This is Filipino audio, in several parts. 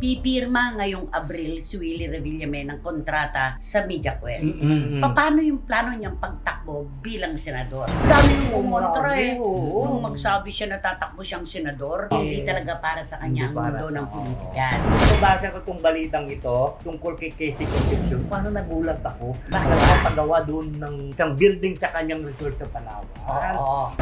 Pipirma ngayong Abril si Willie Revillame ng kontrata sa MediaQuest. Paano yung plano niyang pagtakbo bilang senador? Dami yung umontra eh. Nung magsabi siya na tatakbo siyang senador, hindi talaga para sa kanya ang mundo ng politikan. Nabasa ko itong balitang ito, tungkol kay Casey Concepcion, paano nagulat ako? Bakit? Nakapagawa doon ng isang building sa kanyang resort sa Palawan. Oo.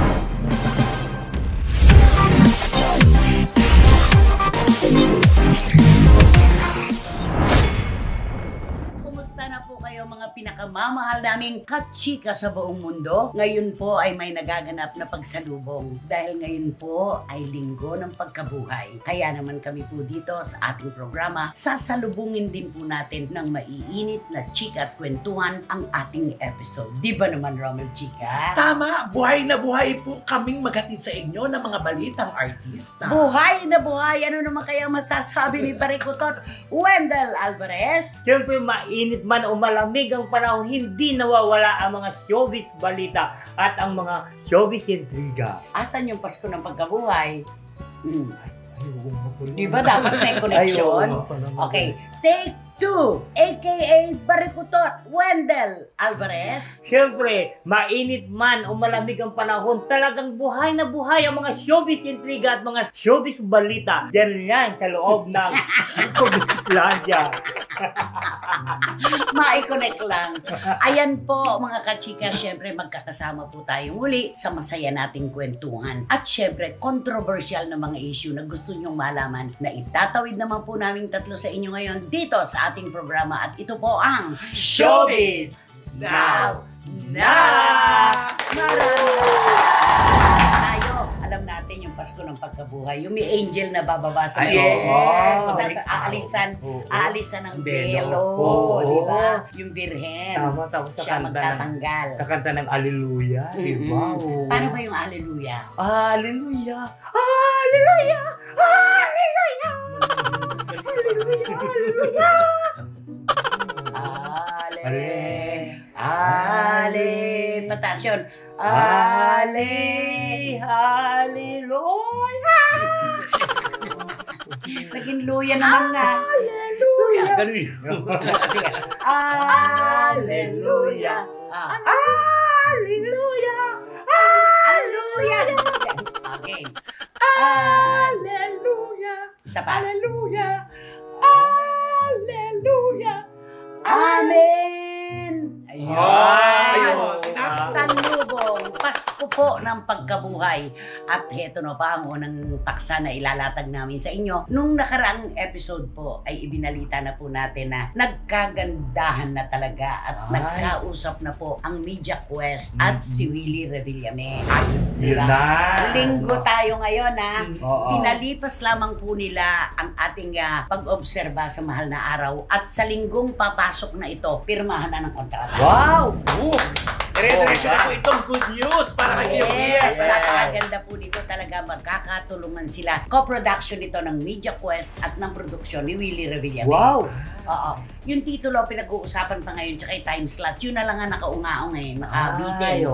Kumusta na po kayo mga pinakamamahal naming kachika sa buong mundo? Ngayon po ay may nagaganap na pagsalubong dahil ngayon po ay linggo ng pagkabuhay. Kaya naman kami po dito sa ating programa, sasalubungin din po natin ng maiinit na chika at kwentuhan ang ating episode. Di ba naman, Romel Chika? Tama, buhay na buhay po kaming maghatid sa inyo ng mga balitang artista. Buhay na buhay! Ano naman kaya masasabi ni Parikutot Wendell Alvarez? Siyempre, mainit man o malamig ang panahon, hindi nawawala ang mga showbiz balita at ang mga showbiz intriga. Asan yung Pasko ng pagkabuhay? Di ba dapat may connection? Okay, take 2, aka Barikutot Wendell Alvarez. Siyempre, mainit man o malamig ang panahon, talagang buhay na buhay ang mga showbiz intriga at mga showbiz balita. Diyan yan sa loob ng Showbizlandia. Mai-connect lang. Ayan po mga kachika, syempre magkakasama po tayong muli sa masaya nating kwentuhan. At syempre, controversial na mga issue na gusto nyong malaman na itatawid naman po namin tatlo sa inyo ngayon dito sa ating programa. At ito po ang Showbiz Now! Tayo, alam natin yung Pasko ng pagkabuhay. Yung may angel na bababa sa aalisan ng belo, di ba? Yung birhen. Tama, Siya magtatanggal. Kakanta ng Alleluia, di ba? Paano ba yung Alleluia? Alleluia! Alleluia! Alleluia! Alleluia! Alleluia! Patas yun. Hallelujah! Naging luya naman na. Hallelujah! Hallelujah! Hallelujah! Hallelujah! Okay. Hallelujah! Isa pa. Hallelujah! Hallelujah! Amen! Ayun. Ayun. Salubong, Pasko po ng pagkabuhay. At heto na pa ang unang paksa na ilalatag namin sa inyo. Nung nakaraang episode po ay ibinalita na po natin na nagkagandahan na talaga at nagkausap na po ang MediaQuest at si Willie Revillame. Yun na! Linggo tayo ngayon ha. Oo. Pinalipas lamang po nila ang ating pag-obserba sa mahal na araw at sa linggong papasok na ito, pirmahan na ng kontrata. Wow! Dire-diretso na po itong good news para kay Yes, Yes. napakaganda po nito talaga. Magkakatulungan sila. Co-production nito ng MediaQuest at ng produksyon ni Willie Revillame. Wow! Oo. Yung titulo pinag-uusapan pa ngayon tsaka yung time slot, yun na lang ang nakaungaong nakabitin.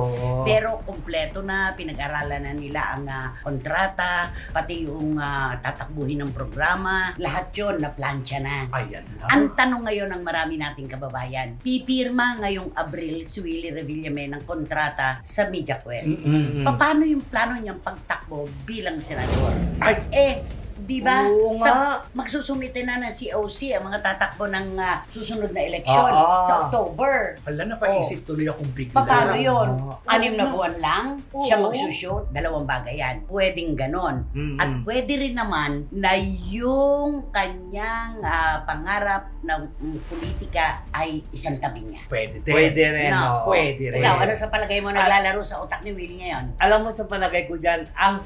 Pero kumpleto na, pinag-aralan na nila ang kontrata, pati yung tatakbuhin ng programa, lahat yun na plancha na. Ayan na. Ang tanong ngayon ng marami nating kababayan, pipirma ngayong Abril si Willie Revillame ng kontrata sa MediaQuest. Paano yung plano niyang pagtakbo bilang senador? Di ba? Magsusumite na ng COC ang mga tatakbo ng susunod na eleksyon sa October. Wala, napaisip tuloy akong bigla. Paano yun? 6 na buwan lang siya magsushoot? 2 bagay yan. Pwedeng ganon. At pwede rin naman na yung kanyang pangarap ng politika ay isang tabi niya. Pwede din. Pwede rin. No. Pwede rin. Ikaw, ano sa palagay mo naglalaro sa utak ni Willie ngayon? Alam mo sa palagay ko dyan, ang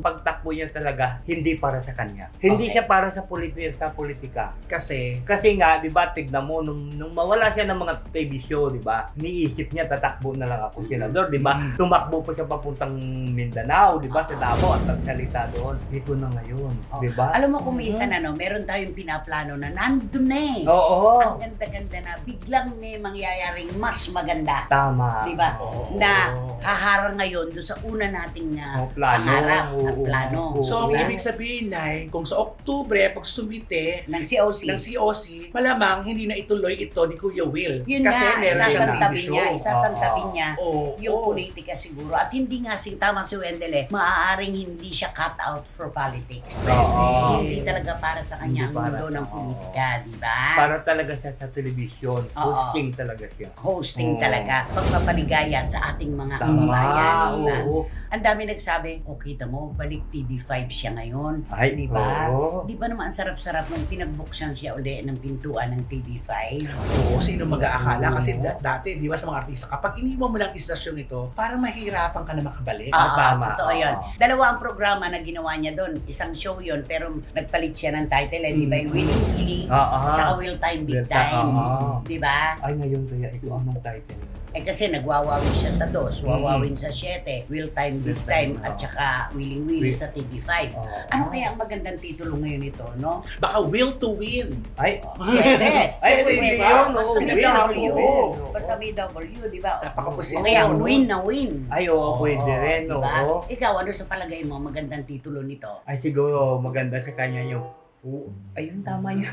pagtakbo niya talaga hindi para sa kanya. Hindi siya para sa politika. Kasi nga, di ba, tignan mo, nung mawala siya ng mga TV show, di ba, niisip niya, tatakbo na lang ako senador, di ba? Tumakbo pa siya papuntang Mindanao, di ba, sa Davao at nagsalita doon. Dito na ngayon, di ba? Alam mo kung minsan meron tayong pinaplano na nandun na eh. Oo. Ang ganda-ganda na, biglang may mangyayaring mas maganda. Tama. Di ba? Oo. Na haharang ngayon doon sa una nating plano. pangarap at plano. So, ang Diba? ibig sabihin, January 9, kung sa Oktubre, pag sumite ng COC. ng COC, malamang hindi na ituloy ito ni Kuya Will. Yun Kasi nga, meron siyang isasantabi TV show. niya, isasantabi niya Oo. yung politika siguro. At hindi nga tama si Wendell maaaring hindi siya cut out for politics. Oo. Hindi talaga para sa kanya ang Hindi para mundo ng sa- politika, di ba? Para talaga siya sa television. Hosting talaga siya. Hosting Oo. talaga, pagpapaligaya sa ating mga Tama. kababayan. di ba? Oo. Ang dami nagsabi, kita mo, balik TV5 siya ngayon. Ay, Di ba? oo. Di ba naman ang sarap-sarap nung pinagbuksan siya uli ng pintuan ng TV5? Oo, sino mag-aakala? Kasi dati, di ba sa mga artista, kapag iniwan mo lang istasyon ito, parang mahihirapan ka na makabalik. tama. Totoo yun. Oo. Dalawa ang programa na ginawa niya doon. Isang show yun, pero nagpalit siya ng title, di ba? Yung Willing Willy, Oo. tsaka Will Time Big Will Time, Time. oo. Di ba? Ay, ngayon kaya ito anong title? Kasi nagwawawin siya sa 2, wawawin sa 7, Will Time Big Will Time, Time, at oo. saka Willing Willy sa TV5. Oo. Ano kaya ang magandang titulo ngayon ito, no? Baka Will to Win. Ay, Pwede. Ay, pwede pwede ba? yun, Basta oo. may Will, W. oo. Basta may W, di ba? Napakapositibo, O kaya no? win na win. Ay, oo, pwede Oo, rin, diba? oo. Ikaw, ano sa palagay mo magandang titulo nito? Ay, siguro maganda sa kanya yung ayun, tama yun.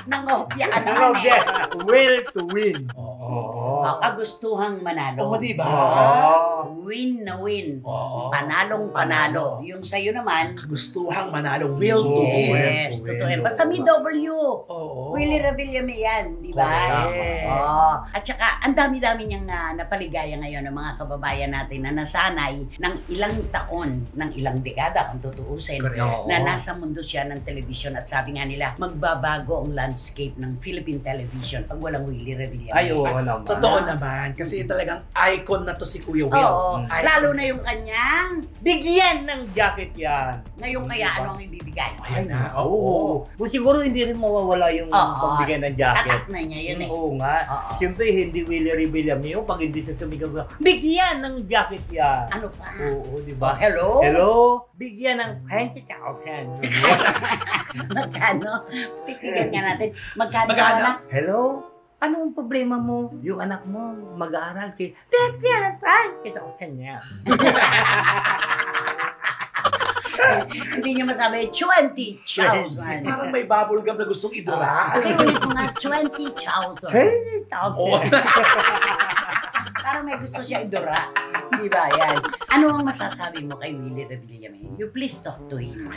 Nangopya ka Ano naman ba? eh. Will to win. Oo. Kagustuhang manalo. Oo, di ba? Oo. Win na win. Oo. Panalong panalo. Yung sa'yo naman, Kagustuhang manalo. Will to Oo, win. yes, Will to totoo win, yan. Basta may oo. W. Oo. Willie Revillame yan, di ba? Correct. Oo. At saka, ang dami-dami niyang napaligaya ngayon ng mga kababayan natin na nasanay ng ilang taon, ng ilang dekada kung tutuusin, Correct. Oo. na nasa mundo siya ng television at sabi nga nila, magbabago ang landscape ng Philippine television pag walang Willie Revillame. Ay, oo naman. Totoo naman. Kasi talagang icon na to si Kuya Will. Oo. Mm. Lalo na yung kanyang, Bigyan ng jacket yan. ngayon kaya Diba? ano ang ibibigay? Ayan na. Oo. Oo. Kung siguro hindi rin mawawala yung Oo. pagbigyan ng jacket. Tatak na niya yun eh. Oo nga. Oo. Siyempre, hindi Willie Revillame yun. Pag hindi sa sumigaw ka, bigyan ng jacket yan. Ano pa? Oo, di ba? Hello? Hello? Bigyan ng 20,000. Magkano? Titigan nga natin. Magkano? Magkano? na? Hello? Anong problema mo? Yung anak mo mag-aaral si bigyan ng 20,000 niya. Hindi niyo masabi, 20,000. Parang may bubble gum na gustong idura. Okay, ulit mo nga, 20,000. 20,000. Oo. Parang may gusto siya idura. Di ba yan? Ano ang masasabi mo kay Willie Revillame? You please talk to him.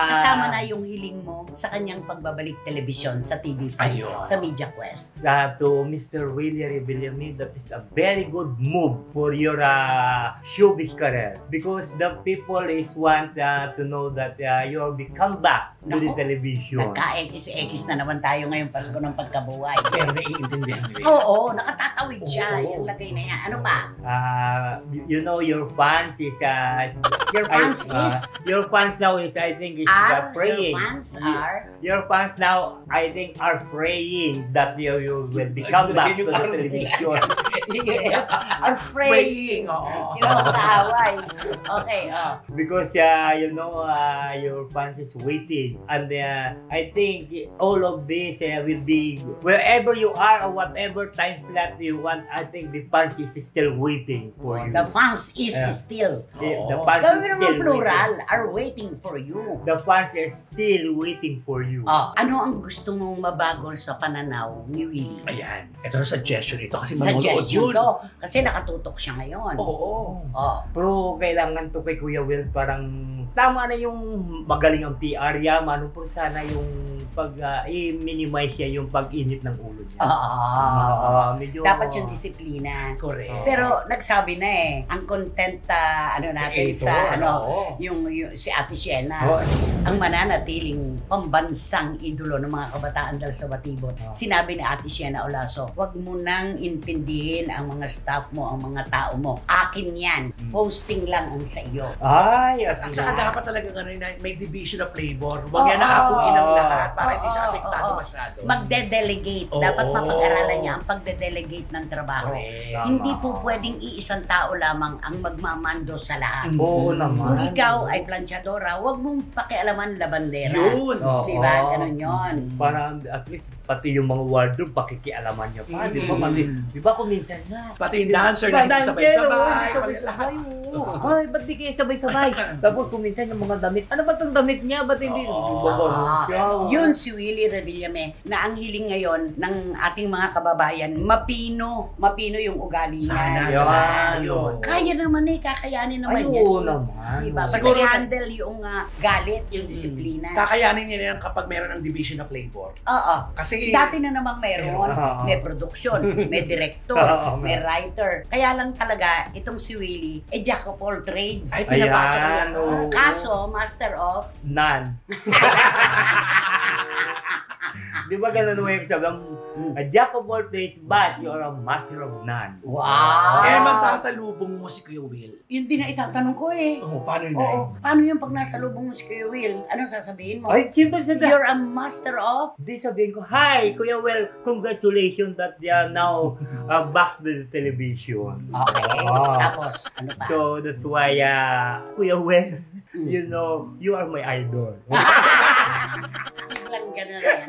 Kasama na yung hiling mo sa kanyang pagbabalik telebisyon sa TV5, Ayun. sa Media Quest. To Mr. Willie Revillame, that is a very good move for your showbiz career because the people is want to know that you'll be come back to the Nako. television. Nagka-X-X na naman tayo ngayong Pasko ng pagkabuhay. Pero naiintindihan mo yun. Oo, nakatatawid siya. Oo. Yung lagay na yan. Ano pa? You know your fans is Your fans is? your fans now is I think is praying. Your fans are? Your fans now I think are praying that you will become back to the television. Are praying. Oo. You know, kaaway. Okay, Because you know your fans is waiting and I think all of this will be wherever you are or whatever time slot you want. I think the fans is still waiting for you. The fans is Yeah. still. The Oo. fans is Gawin naman still plural, waiting. are waiting for you. The fans are still waiting for you. Ano ang gusto mong mabago sa pananaw ni Willie? Ayan. Ito na suggestion ito kasi manonood Suggestion yun. to. Kasi nakatutok siya ngayon. Oo. Pero kailangan to kay Kuya Will parang tama na yung magaling ang PR yaman pero sana yung pag i-minimize siya yung pag-init ng ulo niya. Medyo Dapat yung disiplina. Correct. Pero nagsabi na ang content natin Ito, sa oo. yung si Ate Siena, Oh, ang mananatiling pambansang idolo ng mga kabataan dahil sa Batibot. Oh. Sinabi ni Ate Siena Olaso, wag mo nang intindihin ang mga staff mo, ang mga tao mo. Akin yan. Posting lang ang sa iyo. ay, At saka dapat talaga may division of labor. Huwag yan Oo. naakuin ang lahat para hindi siya Oo, apektado oo. masyado. masyado. magde-delegate. Oo. Dapat mapag-aralan niya ang pagde-delegate ng trabaho. Correct. Hindi po pwedeng iisang tao lamang ang magmamando sa lahat. Oo Kung naman. ikaw ay planchadora, huwag mong pakialaman labandera. Yun. Oo. Diba? Ganun yun. Para at least pati yung mga wardrobe pakikialaman niya pa, di ba? Pati, di ba kung minsan nga, Pati yung dancer na hindi sabay-sabay. Pati lahat. Ay, ba't di kayo sabay-sabay? Tapos kung minsan yung mga damit, ano ba itong damit niya? Ba't hindi? Yun si Willie Revillame na ang hiling ngayon ng ating mga kababayan, mapino yung ugali niya. Sana. Diba? Yun. Kaya naman kakayanin naman Ay, yan. oo naman. Diba? Basta Siguro- i-handle yung galit, yung disiplina. Kakayanin niya yan kapag meron ng division na playboy. Oo. Kasi Dati na namang meron. Oo. May production, may director, Oo, may writer. Kaya lang talaga, itong si Willie, jack of all trades. ay pinapasok ko Ayan, yan. oo. Kaso, master of None. Di ba ganun mo yung sabi? A jack of all trades, but you're a master of none. Wow! Eh, masasalubong mo si Kuya Will. Yun din na itatanong ko eh. Oh, paano yun? Oo. Paano yung pag nasa lubong mo si Kuya Will? Anong sasabihin mo? Ay, siyempre sa You're a master of? Di sabihin ko, hi, Kuya Well, congratulations that they are now back to the television. Okay. Ah. Tapos, ano pa? So, that's why, Kuya Well, you know, you are my idol. Lang ganun na yan.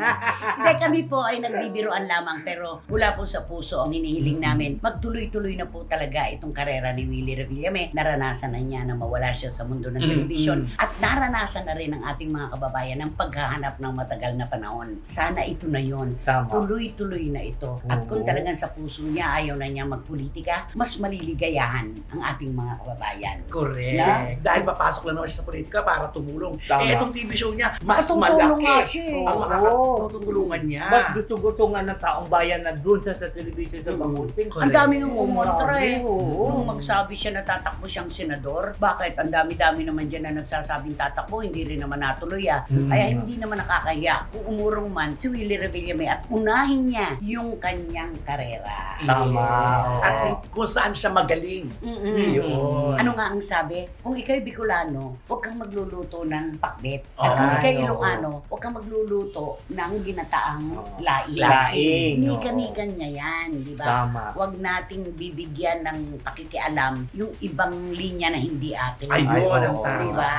Hindi, kami po ay nagbibiroan lamang pero mula po sa puso ang hinihiling namin. Magtuloy-tuloy na po talaga itong karera ni Willie Revillame. Naranasan na niya na mawala siya sa mundo ng telebisyon at naranasan na rin ng ating mga kababayan ang paghahanap ng matagal na panahon. Sana ito na yon. Tama. Tuloy-tuloy na ito. At kung Oo. talagang sa puso niya ayaw na niya magpolitika, mas maliligayahan ang ating mga kababayan. Correct. Na? Dahil papasok lang naman siya sa politika para tumulong. Tama. Eh, itong TV show niya, mas Patutulong malaki. nga siya eh. Ang Oo. makakatutulungan niya. Mas gusto-gusto nga ng taong bayan na dun sa television sa pangusing. Ang dami yung kumontra eh. Oo. Nung magsabi siya na tatakbo siyang senador, bakit? Ang dami-dami naman dyan na nagsasabing tatakbo, hindi rin naman natuloy Kaya hindi naman nakakahiya kung umurong man si Willie Revillame at unahin niya yung kanyang karera. Tama. Yes. Oo. At kung saan siya magaling. Yun. Ano nga ang sabi? Kung ikaw'y Bicolano, huwag kang magluluto ng pakbet. At Oo. kung ikaw'y Oo. Ilocano, huwag kang magluluto ng ginataang laing. Laing, Nika-nikan niya yan, di ba? Tama. Huwag nating bibigyan ng pakikialam yung ibang linya na hindi atin. Ayun, Ay, ang oo. tama. Diba?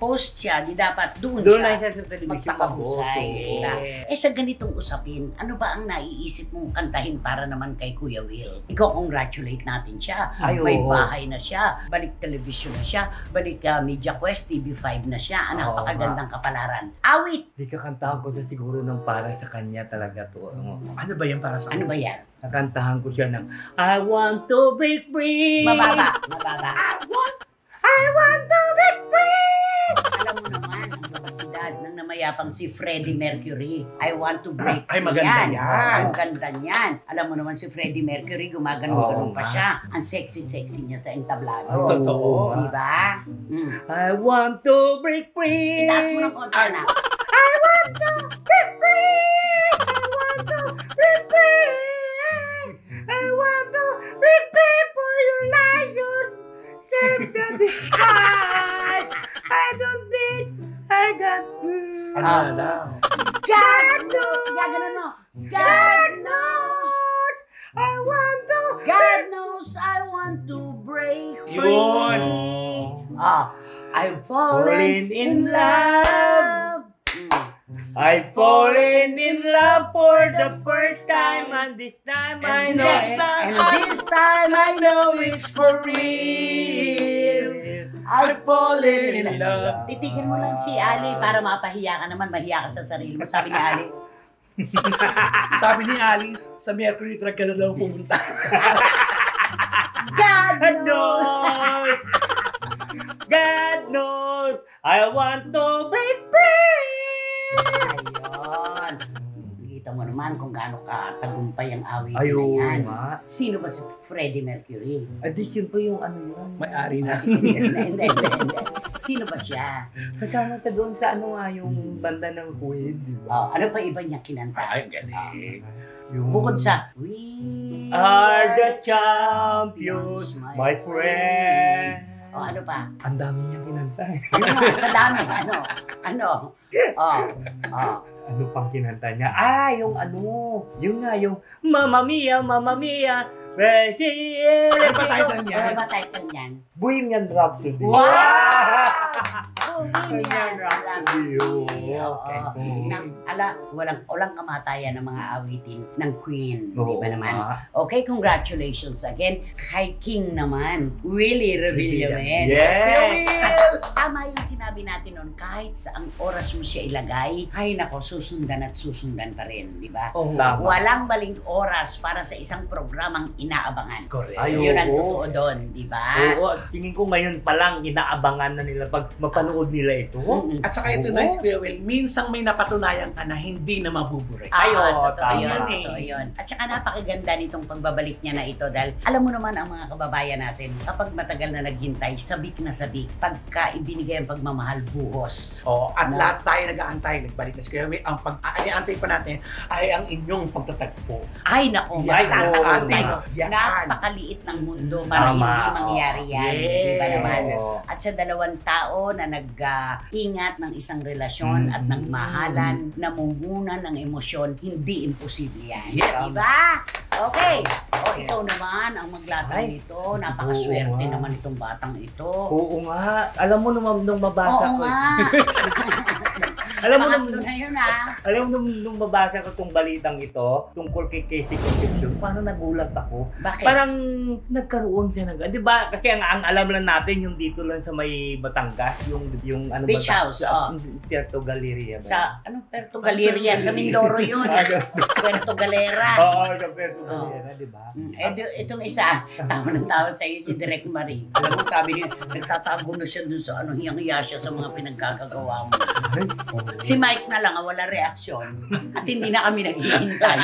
Host siya, di dapat doon Doon lang siya siya sa television magpakahusay. mabuti. Diba? Eh sa ganitong usapin, ano ba ang naiisip mong kantahin para naman kay Kuya Will? Iko-congratulate natin siya. Ay, May oo. bahay na siya, balik television na siya, balik Media Quest, TV5 na siya. Ang Oo, napakagandang kapalaran. Awit! Di kakantahan ko sa siguro ng para sa kanya talaga to. Ano ba yan para sa Ano ba yan? Nakantahan ko siya ng I want to break free. Mababa. I want to break free! Alam mo naman, ang kapasidad ng namayapang si Freddie Mercury. I want to break Ay, free maganda yan. Ang ganda niyan. Alam mo naman si Freddie Mercury, gumagano-gano Oo pa nga. siya. Ang sexy-sexy niya sa entablado. Ang totoo. Diba? I want to break free. Itaas mo ng konti na. I want to break free. I want to break free. I want to break free for your lies, your sex and because I don't think I got Ano na daw? God knows! Gaganon mo. God knows! I want to God knows I want to break free. Yun. I've fallen Fallen in love. I've fallen in love for the first time, and this time I And know this time And this time I know it's for real. I've fallen in love. Titigil mo lang si Ali para mapahiya ka naman, mahiya ka sa sarili mo. Sabi ni Ali. Sabi ni Alice, sa Mercury Track ka na daw pumunta. God knows! knows. God knows. I want to break free. Ayun. Kita mo naman kung gaano ka tagumpay ang awit na Ayun yan. nga. Sino ba si Freddie Mercury? Addition pa yung ano yun. May-ari na. Hindi. Sino ba siya? Kasama sa doon sa ano nga yung banda ng Queen, di ba? Ano pa iba niya kinanta? Ay, ang galing. Yung Bukod sa We are the champions, my friend. ano pa? Ang dami niyang kinanta. Ano nga, sa dami, ano? Ano pang kinanta niya? Yung ano, yung nga, yung Mamma Mia, Mamma Mia, Ano ba title niya? Ano ba title niyan? Bohemian Rhapsody. Wow! Bohemian Rhapsody. Oo. Walang kamatayan ng mga awitin ng Queen. Di ba naman? Okay, congratulations again kay King naman. Willie Revillame. Yes! Tama yung sinabi natin noon, kahit saang oras mo siya ilagay, ay nako, susundan at susundan pa rin, di ba? Oh, Tama. Walang maling oras para sa isang programang inaabangan. correct. Ay, Yun ang oo. totoo doon, di ba? Oo, at tingin ko ngayon pa lang inaabangan na nila pag mapanood nila ito. Mm-mm. At saka ito Oo. na, Kuya Will, minsang may napatunayan ka na hindi na mabuburay. Ah, oo, totoo tama. yun, Yun eh. totoo yun. At saka napakaganda nitong pagbabalik niya na ito dahil alam mo naman ang mga kababayan natin, kapag matagal na naghintay, sabik na sabik. Pagka ibinigay ang pagmamahal, buhos. Oh, at Na- lahat tayo nag-aantay, nagbalik na si Kuya Will. Ang pag-aantay pa natin ay ang inyong pagtatagpo. Ay, nako, Yan ang magtatagpo ating tayo. yan. Napakaliit ng mundo para Tama, hindi mangyari yan. Yes. Di ba naman? Yes. At sa dalawang tao na nag-ingat ng isang relasyon at nagmahalan, namumunan ng emosyon, hindi imposible yan. Yes. Di ba? Okay. O, ikaw naman ang maglatang Ay. nito. Napakaswerte Oo, nga. naman itong batang ito. Oo nga. Alam mo nung mabasa Oo ko. nga. Alam mo Pangatlo na yun, ha? Alam mo nung mabasa ko tong balitang ito, tungkol kay Casey Concepcion, parang nagulat ako. Bakit? Parang nagkaroon siya ng, 'di ba? Kasi ang alam lang natin yung dito lang sa may Batangas, yung ano Beach house, Puerto Galleria. Sa, Puerto Galeria, sa Mindoro yun. Puerto Galera. Oo, sa Puerto Galleria, 'di ba? Itong isa, tawa ng tawa sa iyo si Direk Marie. Alam mo, sabi niya, nagtatago na siya dun sa hiyang-hiya siya sa mga pinaggagawa mo. Si Mike na lang, wala reaksyon. At hindi na kami naghihintay.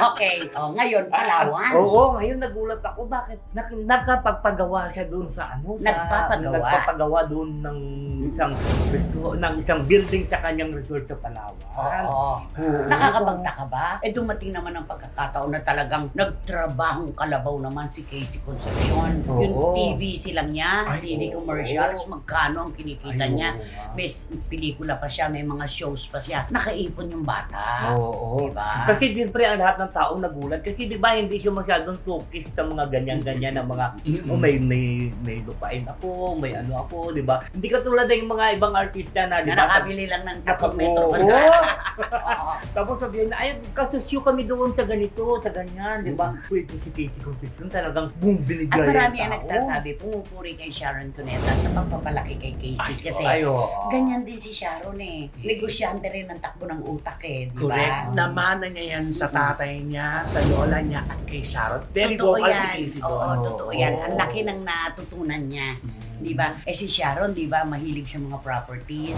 Okay. O, ngayon, Palawan. Oo, ngayon nagulat ako bakit nakapagpagawa siya doon sa nagpapagawa doon ng isang resort, ng isang building sa kanyang resort sa Palawan. Oo. Nakakapagtaka ba? Dumating naman ang pagkakataon na talagang nagtrabahong kalabaw naman si Casey Concepcion. Oo. Yung TV silang niya, Ay, TV oo. commercials, magkano ang kinikita Ay, niya. oo nga. Best pelikula pa siya, may mga shows pa siya. Nakaipon yung bata. Oo. Diba? Kasi siyempre ang lahat ng tao nagulat kasi 'di ba hindi siya masyadong tukis sa mga ganyan-ganyan na mga may lupain ako, may ano ako, 'di ba? Hindi katulad ng mga ibang artista na 'di Na ba? nakabili lang ng 3 metro Oo. kwadrado. Oo. Tapos sabihin na, ay, kasusyo kami doon sa ganito, sa ganyan, di ba? Uy, ito si Casey Concepcion, talagang binigay At marami yung ang tao. nagsasabi, pumupuri kay Sharon Cuneta sa pagpapalaki kay Casey. Kasi Ay, oo. ganyan din si Sharon eh. Negosyante rin ng takbo ng utak eh, di ba? Correct. Namana niya yan sa tatay niya, sa lola niya, at kay Sharon. Very Totoo vocal yan. si Casey Oo, doon. totoo yan. Ang laki ng natutunan niya. Di ba? Si Sharon, di ba, mahilig sa mga properties.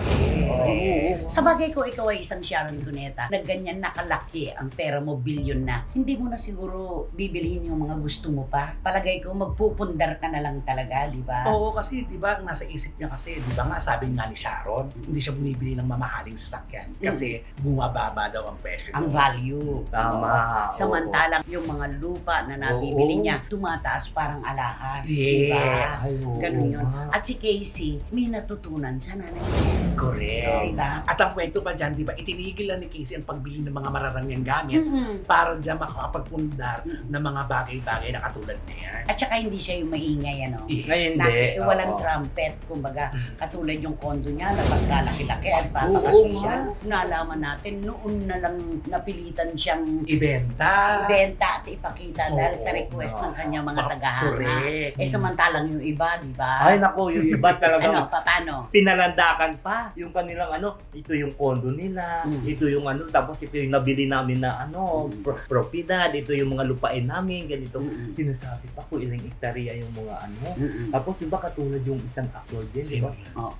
Yes. Sa bagay ko, ikaw ay isang Sharon Cuneta na ganyan nakalaki ang pera mo, bilyon na. Hindi mo na siguro bibilhin yung mga gusto mo pa. Palagay ko, magpupundar ka na lang talaga, di ba? Oo, kasi di ba nasa isip niya kasi, di ba nga sabi nga ni Sharon, hindi siya bumibili ng mamahaling sasakyan kasi bumababa daw ang presyo. Ang value. Tama. Samantalang yung mga lupa na nabibili Oo. niya, tumataas parang alahas. Di ba? Yes. Ay, oo. Ganun yun. At si Casey, may natutunan sa nanay niya. Correct. Di ba? At ang kwento pa dyan, di ba, itinigil lang ni Casey ang pagbili ng mga mararangyang gamit para dyan makakapagpundar ng mga bagay-bagay na katulad niyan. At saka hindi siya yung maingay, ano? Yes. Ay, hindi. Walang Oo. trumpet, kumbaga, katulad yung kondo niya na pagkalaki-laki at Oo papakasosyal. Nalaman natin, noon na lang napilitan siyang Ibenta. ibenta at ipakita dahil sa Oo. request ng kanyang mga tagahanga. Correct. Samantalang yung iba, di ba? Ay, naku, yung iba talagang Ano, paano? pinalandakan pa yung kanilang ito yung kondo nila, ito yung tapos ito yung nabili namin na propiedad, ito yung mga lupain namin, ganito. Sinasabi pa kung ilang hektarya yung mga Tapos diba katulad yung isang actor din, di ba? Oh.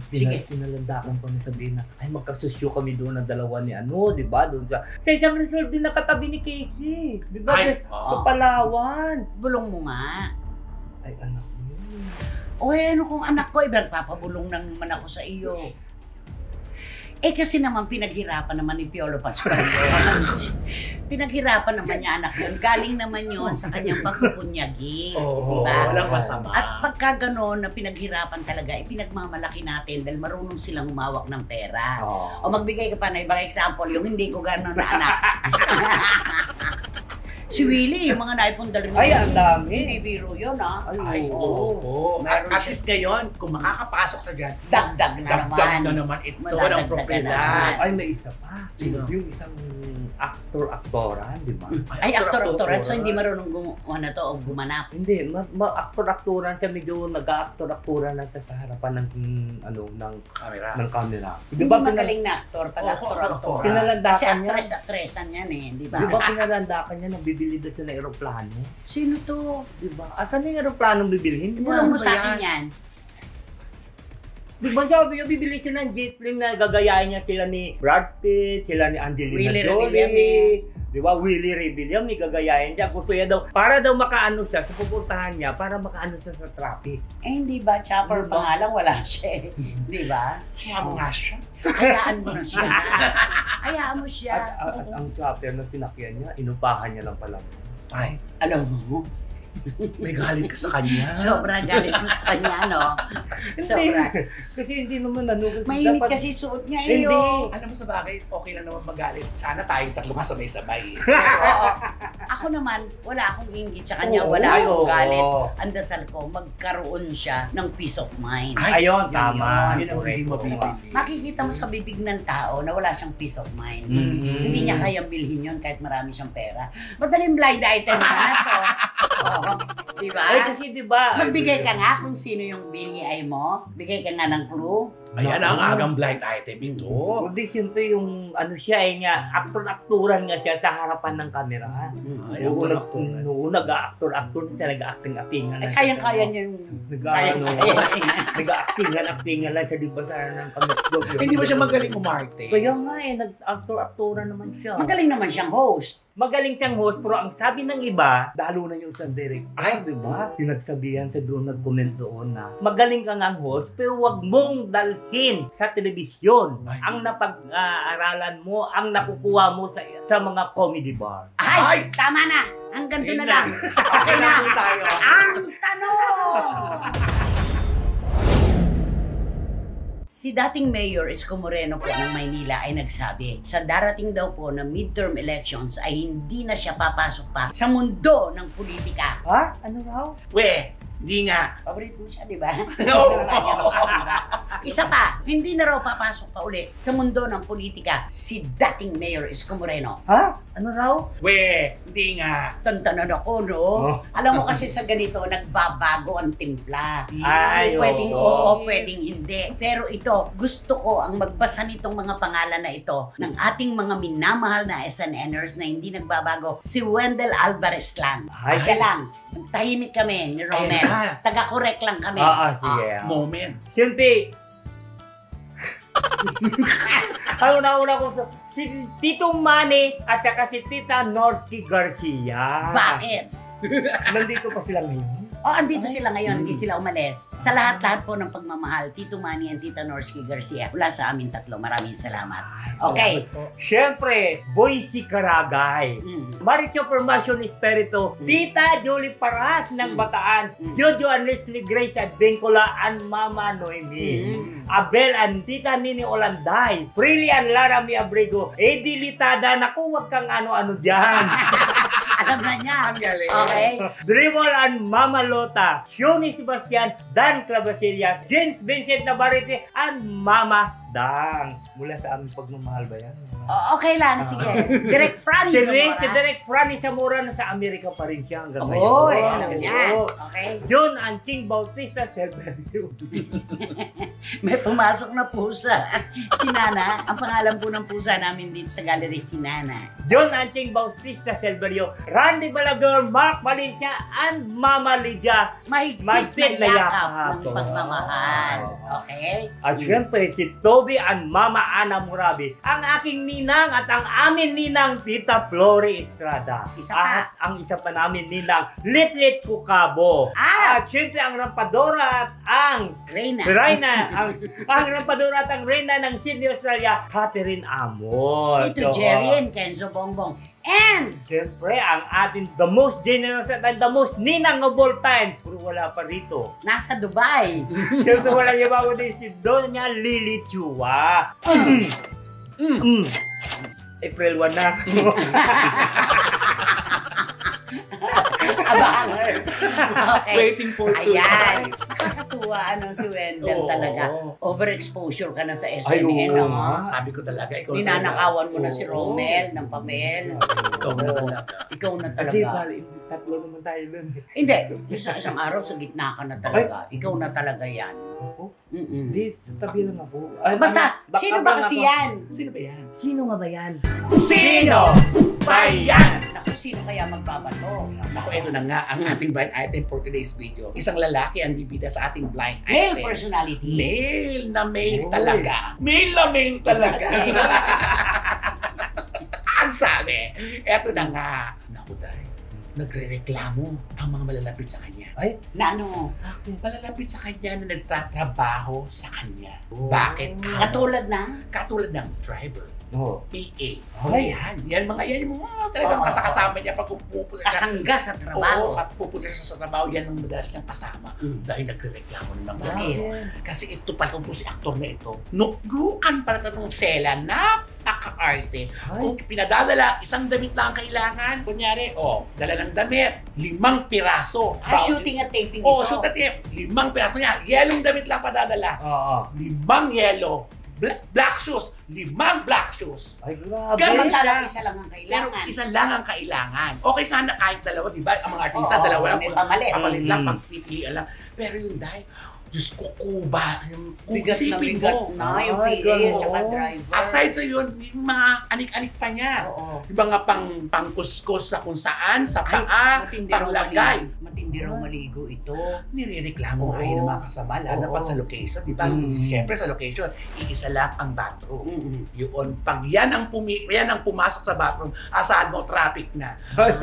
Sige. Pinalandakan pa na sabihin na, ay magkasusyo kami doon ng dalawa ni di ba? Doon sa isang resort din nakatabi ni Casey. Di ba? Ay, Sa Palawan. Bulong mo nga. Ay, anak mo. O ano kung anak ko, nagpapabulong naman ako sa iyo. Eh kasi naman pinaghirapan naman ni Piolo Pascual yun. Pinaghirapan naman niya anak yun. Galing naman yun sa kanyang pagpupunyagi. Oo, diba? walang masama. At pagka gano'n na pinaghirapan talaga, pinagmamalaki natin dahil marunong silang umawak ng pera. O magbigay ka pa na ibang example, yung hindi ko gano'n na anak. Si Willie, yung mga naipundal rin. Ay, ang dami. Hindi biro yun, ha? Ay, oo. oo. Meron At siya. least ngayon, kung makakapasok ka dyan, Dagdag na naman. dagdag na naman ito Madadagdagan ng propriedad. Ay, may isa pa. Sino? Yung isang aktor-aktoran, di ba? Ay, aktor-aktoran. So, hindi marunong gumanap. Hindi, aktor-aktoran siya, medyo nag-aktor-aktoran lang siya sa harapan ng Camera. camera. Di ba magaling na aktor pag Oo, aktor-aktor? aktor-aktor. Kasi Pinalandakan niya. actress-actressan yan eh, di ba? Di ba pinalandakan niya, nabibili daw siya ng aeroplano? Sino to? Di ba? Asan yung aeroplano bibilhin? Ibulang mo ba sa yan? akin yan. Di ba sabi niya, bibili siya ng jet plane na gagayahin niya sila ni Brad Pitt, sila ni Angelina Willie Jolie. Revillame eh. Di ba? Willie Revillame, gagayahin siya. Gusto niya daw, para daw makaano siya sa pupuntahan niya, para makaano siya sa traffic. Eh, hindi ba? Chopper Diba? pa nga lang, wala siya eh. Di ba? Kaya mo nga siya. Hayaan mo na siya. Hayaan mo siya. At ang chopper na sinakyan niya, inupahan niya lang pala. Ay, Alam mo, may galit ka sa kanya. sobra galit mo sa kanya, no? Sobra. Kasi hindi naman ano. Mainit dapat- kasi suot niya eh. Hindi. oh. Alam mo sa bagay, okay lang naman magalit. Sana tayong tatlo sabay-sabay. Oo. Ako naman, wala akong inggit sa kanya, Oo, wala ay, akong oo. galit. Ang dasal ko, magkaroon siya ng peace of mind. Ay, Ayun, tama. Yun ang hindi mabibili. Makikita mo sa bibig ng tao na wala siyang peace of mind. Mhm. Hindi niya kayang bilhin yun kahit marami siyang pera. Madaling blind item na to. Oo. Diba? Ay, kasi di ba? Magbigay ka nga kung sino yung BNI mo. Bigay ka nga ng clue. Ayan ang agang blind item ito. Kundi siyempre yung ano siya nga, aktor-akturan nga siya sa harapan ng kamera. Ay, aktor-akturan. Noong nag-aktor-aktor na siya, nag-acting-actingan Ay, lang. kayang-kaya niya yung... Nag-actingan lang siya, di ba, sa ng kamera. Hindi ba siya magaling umarte? Kaya nga nag-aktor-akturan naman siya. Magaling naman siyang host. Magaling siyang host, pero ang sabi ng iba, dalo na yung isang director. Ay, di ba? Pinagsabihan sa doon, nag-comment doon na, magaling ka nga ang host, pero wag mong dalhin sa telebisyon Ay. ang napag-aaralan mo, ang nakukuha mo sa mga comedy bar. Ay, tama na. Hanggang doon na lang. Okay na po tayo. Ang tanong! Si dating Mayor Isko Moreno po ng Maynila ay nagsabi, sa darating daw po na midterm elections ay hindi na siya papasok pa sa mundo ng politika. Ha? Ano raw? We, hindi nga. Paborito mo siya, di ba? No. Isa pa, hindi na raw papasok pa uli sa mundo ng politika si dating Mayor Isko Moreno. Ha? Ano raw? We, hindi nga. Tantanan ako, no? Oh. Alam mo kasi sa ganito, nagbabago ang timpla. Ay, Pwedeng oo. oo, pwedeng hindi. Pero ito, gusto ko ang magbasa nitong mga pangalan na ito ng ating mga minamahal na SNNers na hindi nagbabago. Si Wendell Alvarez lang. Ay. Siya lang. Tahimik kami ni Romel. Ayan na. Taga-correct lang kami. Sige. Moment. Siyempre, ang una-una ko sa si Tito Manny at saka si Tita Norsky Garcia. Bakit? Nandito pa sila ngayon. Andito sila ngayon, hindi sila umalis. Sa lahat-lahat po ng pagmamahal, Tito Manny and Tita Norsky Garcia, wala sa amin tatlo. Maraming salamat. Okay. Siyempre, Boycie Caragay. Mm. Maricho Formacion Espiritu, Tita Julie Paras ng Bataan, Jojo and Leslie Grace at Bengkola and Mama Noemi. Abel and Tita Nini Olanday, Prilly and Lara Mi Abrego, Eddie Litada, naku, wag kang ano-ano dyan. Alam na niya. Ang galing. Okay. Dribble and Mama Lota, Shoni Sebastian, Dan Clavasillas, James Vincent Navarrete, and Mama Dang. Mula sa aming pagmamahal ba yan? Okay lang, sige. Direct Franny Si Zamora. Direk Franny Zamora nasa Amerika pa rin siya hanggang Oy, ngayon. alam niya. Oo. Okay. John and King Bautista Silverio. May pumasok na pusa. Si Nana, ang pangalan po ng pusa namin dito sa gallery, si Nana. John and King Bautista Silverio, Randy Balaguer, Mark Valencia, and Mama Lydia. Mahigpit Mahigpit na na yakap yakap. ng pagmamahal. Okay? At syempre si Tony Jovi and Mama Ana Murabi, ang aking ninang at ang amin ninang Tita Flore Estrada. Isa pa. At ang isa pa namin ninang Litlit Cucabo. At syempre ang rampadora at ang Reyna. ang rampadora at ang Reyna ng Sydney, Australia, Catherine Amor. Ito, Jerry and Kenzo Bongbong. And Siyempre, ang ating the most generous at the most ninang of all time. Puro wala pa rito. nasa Dubai. Siyempre, walang iba ko din si Doña Lily Chua. April 1 na. Abangers. Okay. Waiting for Ayan. tonight. Nakakatuwa si Wendell Oo. talaga. Overexposure ka na sa Ay, SNL. oo, ah. Sabi ko talaga, ikaw Ninanakawan mo na si Oo. Romel ng Pamel. Ikaw na talaga. Ikaw na Hindi, talaga. bali, tatlo naman tayo dun. Hindi. Isang araw sa gitna ka na talaga. Ikaw na talaga yan. Ako? Mm-mm. Hindi, sa tabi lang ako. Basta, Baka sino ba lang kasi ako. yan? Sino ba yan? Sino nga ba yan? Sino ba yan? Naku, sino kaya magbabato? Ako, ito na nga ang ating blind item for today's video. Isang lalaki ang bibida sa ating blind Male item. personality. Male na male Oy. talaga. Male na male talaga. Ang sabi, eto na nga. Naku, dahil nagre-reklamo ang mga malalapit sa kanya. Ay, Na ano? Malalapit sa kanya na nagtatrabaho sa kanya. Oh. Bakit? Katulad na? Katulad ng driver, no. PA. Ay. Yan mga talagang Oo. kasama niya pag pupunta siya. Kasangga sa trabaho. Oo, pupunta siya sa trabaho, yan ang madalas niyang kasama. Dahil nagre-reklamo na ng Bakit? Kasi ito pala kung si aktor na ito, nuknukan pala ito ng Sela, napaka-arte. Kung pinadadala, isang damit lang ang kailangan. Kunyari, dala ng damit, 5 piraso. Shooting at taping Oo, ito. shoot at tape. 5 piraso niya. Yelong damit lang padadala. Oo. 5 yellow. Black shoes. 5 black shoes. Ay, grabe. Ganun Samantalang siya. isa lang ang Pero kailangan. isa lang ang kailangan. Okay sana kahit dalawa, di ba? Ang mga artista, Oo, dalawa lang. may pamalit. Papalit lang, Mm. pagpipilian lang. Pero yung dahil, Diyos ko, kuba. Yung, Bigat na isipin bigat mo, na yung Ay, PA at saka ganun. driver. aside sa yun, yung mga anik-anik pa niya. Oo. Yung mga pangkuskus sa kung saan, sa Ay, paa, matindi raw panglagay. maligo. Matindi raw maligo ito. Nirereklamo nga Oo. yun ng mga kasama, lalo Oo. pa sa location, di ba? Siyempre sa location, iisa lang ang bathroom. Mm-mm. Yun, pag yan ang pumasok sa bathroom, asahan mo, traffic na. Ay.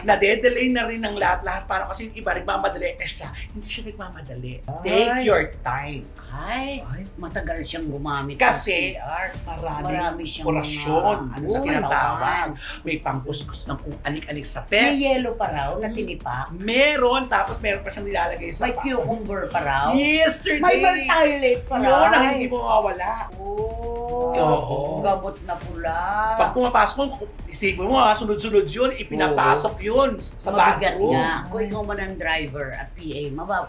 Nade-delay na rin ng lahat-lahat para kasi yung iba nagmamadali. Siya, hindi siya nagmamadali. Take Ay. your time. Ay, Ay, matagal siyang gumamit Kasi, ng CR. Marami Marami siyang orasyon. mga, Sa tinatawag. lawan. May pangkuskus ng kung anik-anik sa May pes. yellow pa raw na tinipak. Meron, tapos meron pa siyang nilalagay sa May cucumber pa raw. Yesterday! May mertiolate pa raw. Yun ang hindi mo mawawala. Oh, Oo. Gabot na pula. Pag pumapasok mo, isipin mo sunod-sunod yun, ipinapasok yun sa Mabigat bathroom. nga. Kung ikaw man ang driver at PA,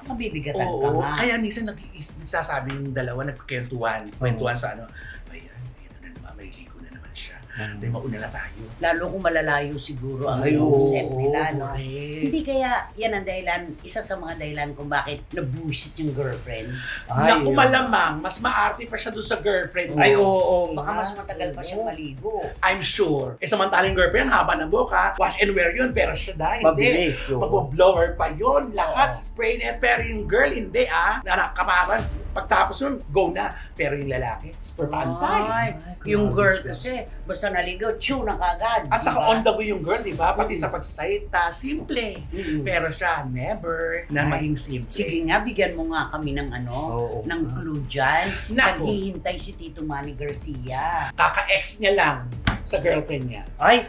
mabibigatan ka Oo. nga. Kaya minsan nagsasabi yung dalawa, nagkwentuhan sa ano, ayan, ito na naman, may ligo na naman siya. May mauna na tayo. Lalo kung malalayo siguro ang Ay, oo. set nila, no? Correct. Hindi kaya yan ang dahilan, isa sa mga dahilan kung bakit nabusit yung girlfriend. Naku, malamang, mas maarte pa siya doon sa girlfriend. Ay, oo. Baka mas matagal pa siyang maligo. I'm sure. Samantalang girlfriend, haba ng buka, wash and wear yun, pero siya dahil hindi. Mabilis. oo. Magbo-blower pa yun, lahat, Oo. spray net, pero yung girl, hindi nakakapapan. Pagtapos yun, go na. Pero yung lalaki, super pantay. Ay, yung girl kasi, basta naligaw, chew na kagad. At saka diba? on the go yung girl, di ba? Pati Mm. sa pagsasayita, simple. Mm. Pero siya, never na Ay, maging simple. Sige nga, bigyan mo nga kami ng Oo. ng clue dyan. Naku, Naghihintay si Tito Manny Garcia. kaka-ex niya lang sa girlfriend niya. Ay,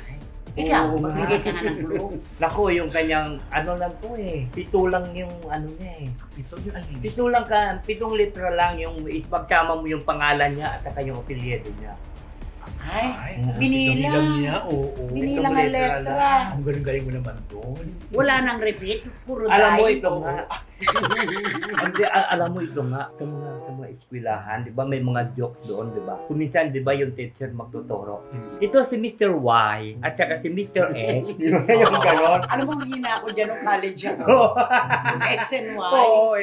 Ikaw, Oo nga. magbigay ka nga ng clue. naku, yung kanyang, ano lang to eh. 7 lang yung ano niya eh. Ito yung alin. 7 literal lang yung ispagsama mo yung pangalan niya at saka yung apelyido niya. Ay, Binilang binilang. niya, oo. Binilang ang Itong literal letra. Ang galing-galing mo naman doon. Wala nang repeat, puro Alam mo dahil. ito nga. Hindi, alam mo ito nga sa mga eskwelahan, 'di ba? May mga jokes doon, 'di ba? Kung minsan 'di ba yung teacher magtuturo. Ito si Mr. Y at saka si Mr. X. Yung ganon. Alam mo, hindi na ako dyan nung college ako. Oo, X and Y.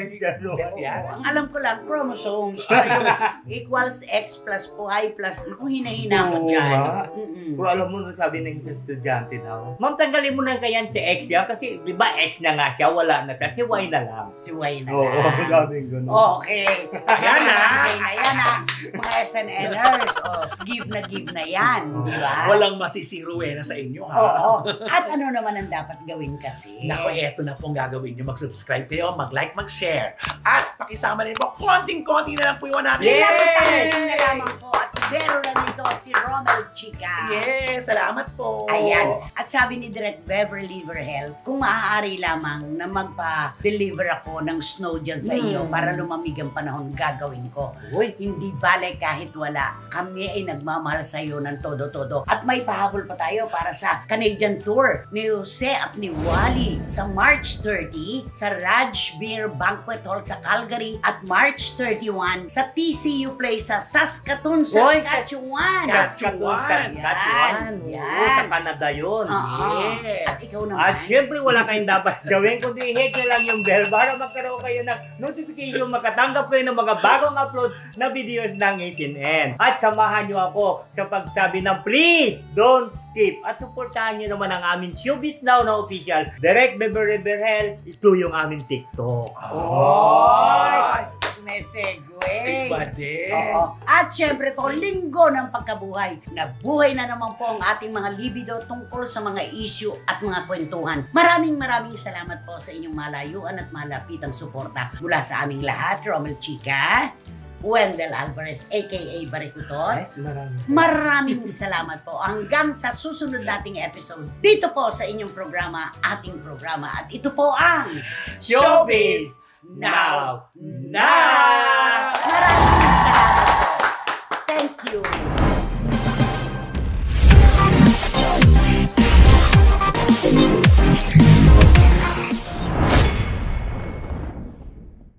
yung ganon. Yan. Ang alam ko lang, chromosomes. Yung equals X plus Y plus, ako hinahina ko Oo dyan. nga. Mm-mm. Pero alam mo, sabi ng isang estudyante daw, ma'am, tanggalin mo na kaya si X yan kasi, di ba, X na nga siya, wala na siya, si Y na lang. Siway na Oo, lang. daming ganun. Okay. Ayan na. Okay na yan ha. Mga SNLers. Give na yan. Di ba? Walang masisiruwena sa inyo, ha? Oo. At ano naman ang dapat gawin kasi? Nako, eto na pong gagawin nyo. Mag-subscribe kayo, mag-like, mag-share. At pakisama rin po, konting-konti na lang po iwan natin. Yes! Ilang na lamang po. At meron na dito si Romel Chica. Yes, salamat po. Ayan. At sabi ni Direk Beverly Verhel, kung maaari lamang na magpa-deliver ako ng snow dyan sa inyo para lumamig ang panahon, gagawin ko. Uy, Hindi bale kahit wala. Kami ay nagmamahal sa iyo ng todo-todo. At may pahabol pa tayo para sa Canadian Tour ni Jose at ni Wally sa March 30 sa Raj Beer Banquet Hall sa Calgary at March 31 sa TCU Place sa Saskatoon, Uy, Saskatchewan. Saskatchewan. Saskatchewan. Oo, Yan. sa Canada yun. Oo. Yes. At ikaw naman. At syempre wala kayong dapat gawin kundi hit nyo lang yung bell para magkaroon kayo ng notification, makatanggap kayo ng mga bagong upload na videos ng ACNN. At samahan nyo ako sa pagsabi ng please don't skip. At suportahan nyo naman ang aming Showbiz Now na official, Direk Beverly Verhel. Ito yung aming TikTok. Oy! May segue. Iba din. Oo. At syempre po, linggo ng pagkabuhay. Nabuhay na naman po ang ating mga libido tungkol sa mga issue at mga kwentuhan. Maraming salamat po sa inyong malayuan at malapitang suporta mula sa aming lahat. Romel Chica, Wendell Alvarez, aka Barikuton. Maraming salamat po. Hanggang sa susunod nating episode dito po sa inyong programa, ating programa. At ito po ang Showbiz Now!